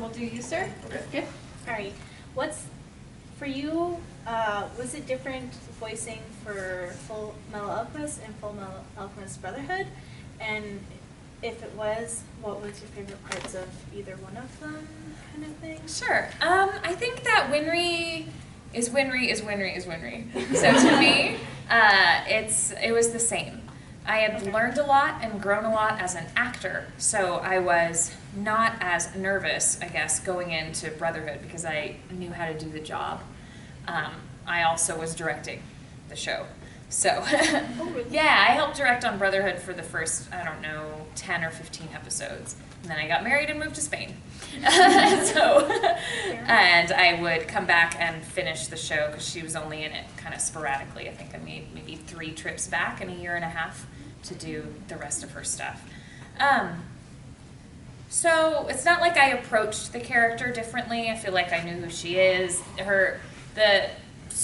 we'll do you, sir. Okay. All right. For you, was it different voicing for Full Metal Alchemist and Full Metal Alchemist Brotherhood? And if it was, what was your favorite parts of either one of them, kind of thing? Sure. I think that Winry is Winry. So to me, it was the same. I had learned a lot and grown a lot as an actor, so I was not as nervous, I guess, going into Brotherhood because I knew how to do the job. I also was directing the show. So, yeah, I helped direct on Brotherhood for the first, 10 or 15 episodes. And then I got married and moved to Spain. And I would come back and finish the show because she was only in it kind of sporadically. I think I made maybe 3 trips back in a year and a half to do the rest of her stuff. So it's not like I approached the character differently. I feel like I knew who she is.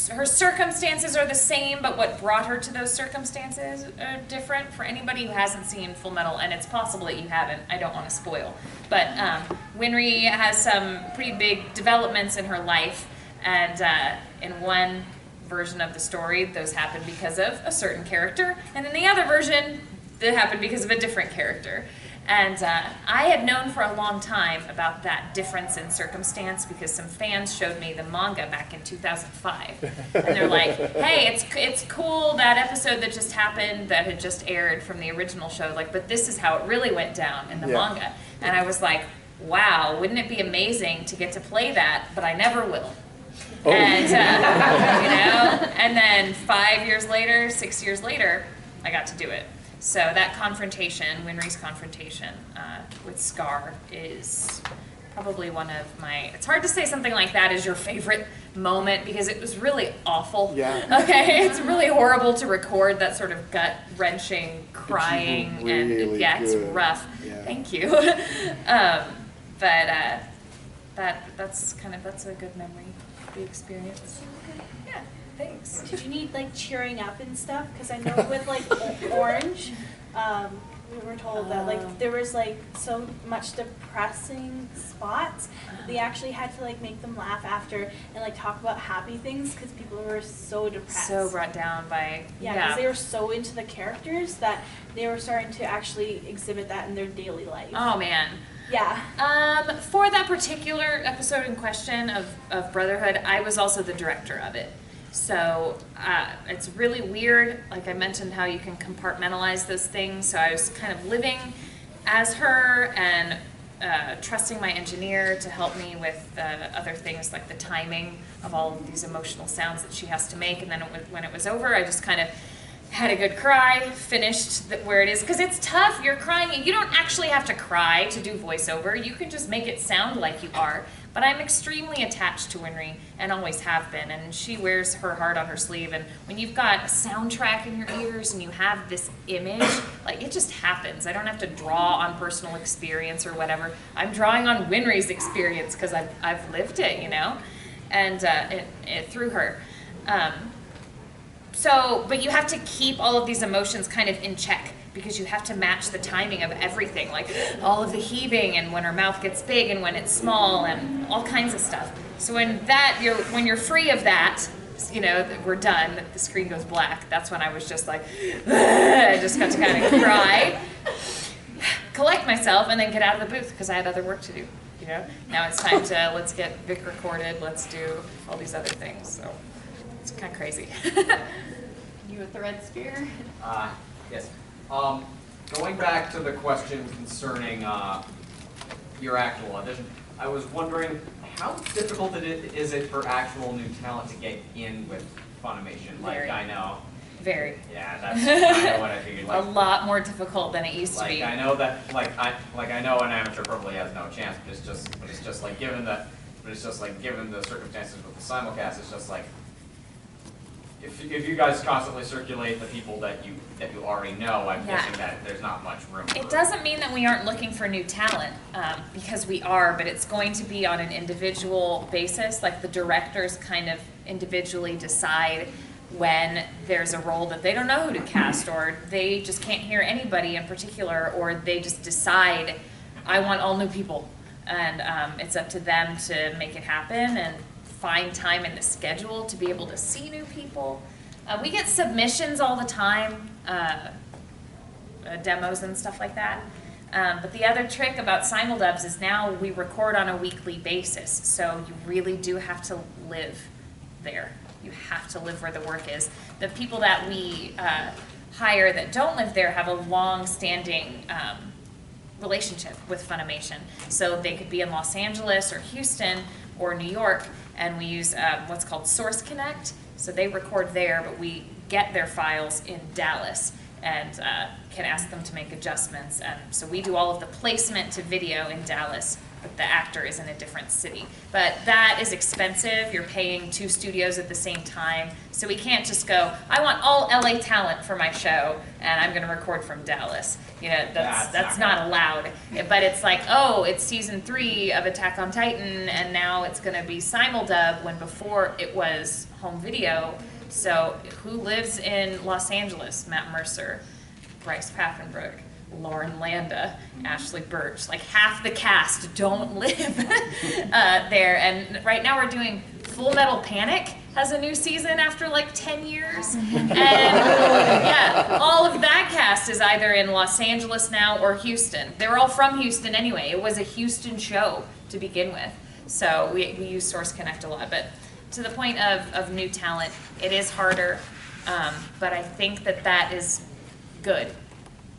Her circumstances are the same, but what brought her to those circumstances are different for anybody who hasn't seen Full Metal, and it's possible that you haven't. I don't want to spoil. But Winry has some pretty big developments in her life, and in one version of the story, those happen because of a certain character, and in the other version, they happen because of a different character. And I had known for a long time about that difference in circumstance because some fans showed me the manga back in 2005. And they're like, hey, it's cool, that episode that just happened, that had just aired from the original show, like, but this is how it really went down in the manga. And I was like, wow, wouldn't it be amazing to get to play that, but I never will. Oh. And, and then 6 years later, I got to do it. So that confrontation, Winry's confrontation with Scar is probably one of my, it's hard to say something like that is your favorite moment because it was really awful. Yeah. Okay, it's really horrible to record that sort of gut-wrenching crying really and it's rough. Yeah. Thank you. That's a good memory of the experience. Yeah. Thanks. Did you need like cheering up and stuff? Because I know with like Orange, we were told that like there was like so much depressing spots. They actually had to like make them laugh after and like talk about happy things because people were so depressed. So brought down by because they were so into the characters that they were starting to actually exhibit that in their daily life. Oh man. Yeah. For that particular episode in question of Brotherhood, I was also the director of it. So it's really weird, like I mentioned how you can compartmentalize those things, so I was kind of living as her and trusting my engineer to help me with other things like the timing of all of these emotional sounds that she has to make, and then when it was over I just kind of had a good cry, finished where it is, because it's tough, you're crying, and you don't actually have to cry to do voiceover, you can just make it sound like you are. But I'm extremely attached to Winry and always have been, and she wears her heart on her sleeve, and when you've got a soundtrack in your ears and you have this image, like it just happens. I don't have to draw on personal experience or whatever. I'm drawing on Winry's experience because I've lived it, and through her. But you have to keep all of these emotions kind of in check because you have to match the timing of everything, like all of the heaving and when her mouth gets big and when it's small and all kinds of stuff. So when you're free of that, we're done, the screen goes black, that's when I was just like, I just got to kind of cry, collect myself, and then get out of the booth because I had other work to do. Now it's time to, let's get Vic recorded, let's do all these other things. So it's kind of crazy. You with the red spear? Yes. Going back to the question concerning your actual audition, I was wondering how difficult is it for actual new talent to get in with Funimation? Very. Like I know. Very. Yeah, that's kind of what I figured. Like, a lot more difficult than it used to be. I know that, I know an amateur probably has no chance, but it's just like given the circumstances with the simulcast, it's just like. If you guys constantly circulate the people that you already know, I'm guessing that there's not much room. It doesn't mean that we aren't looking for new talent, because we are, but it's going to be on an individual basis. Like the directors kind of individually decide when there's a role that they don't know who to cast, or they just can't hear anybody in particular, or they just decide, I want all new people. And it's up to them to make it happen and find time in the schedule to be able to see new people. We get submissions all the time, demos and stuff like that. But the other trick about simuldubs is now we record on a weekly basis, so you really do have to live there. You have to live where the work is. The people that we hire that don't live there have a long-standing relationship with Funimation. So they could be in Los Angeles or Houston or New York, and we use what's called Source Connect. So they record there, but we get their files in Dallas and can ask them to make adjustments. And so we do all of the placement to video in Dallas, but the actor is in a different city. But that is expensive. You're paying 2 studios at the same time. So we can't just go, I want all LA talent for my show, and I'm going to record from Dallas. You know, that's not allowed. But it's like, oh, it's season 3 of Attack on Titan, and now it's going to be simuldub, when before it was home video. So who lives in Los Angeles? Matt Mercer, Bryce Papenbrook, Lauren Landa, Ashley Birch. Like half the cast don't live there. And right now we're doing Full Metal Panic has a new season after like 10 years. And yeah, all of that cast is either in Los Angeles now or Houston. They were all from Houston anyway. It was a Houston show to begin with. So we use Source Connect a lot. But to the point of new talent, it is harder. But I think that is good.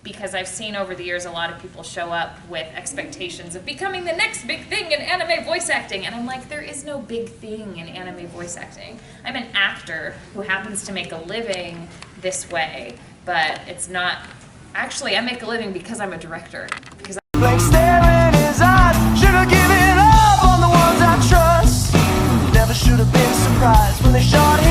Because I've seen over the years a lot of people show up with expectations of becoming the next big thing in anime voice acting. And I'm like, there is no big thing in anime voice acting. I'm an actor who happens to make a living this way, but it's not, actually I make a living because I'm a director. Because Blank stare in his eyes, should've given up on the ones I trust. Never should've been surprised when they shot him.